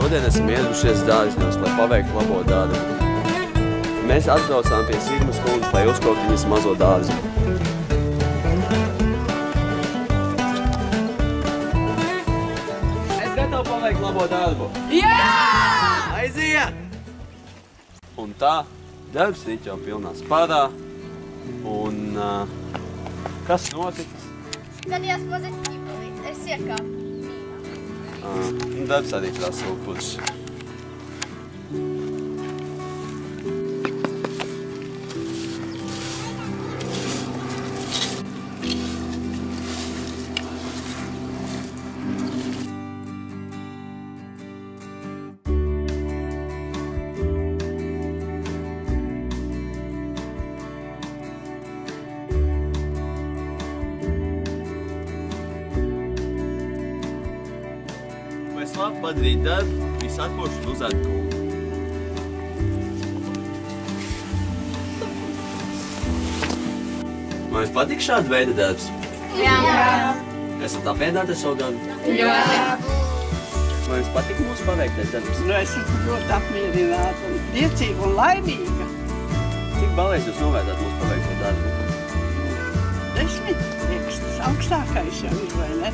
Šodien esam ieradušies dārziņos, lai paveiktu labo darbu. Mēs atbraucām pie Sigmas kundzes, lai uzkoptu viņas mazo dārziņu. Es gatavu paveikt labo darbu. Jā! Aiziet! Un tā, darbs ir jau pilnā spārā. Un kas notiks? Skatījās mazliet ķipelīt. Es iekāpu. Darbs arī tās lūpušas. Es labi padarīt darbu, visu atkošu un uzādu kūku. Vai jums patīk šāda veida darbs? Jā. Esat apēdāti ar savu darbu? Jā. Vai jums patīk mūsu paveiktais darbs? Nu, es esmu ļoti apmierināta un priecīga un laimīga. Cik balēs jūs novērtāt mūsu paveikto darbu? 10 liekas, tas augstākais jau ir, vai ne?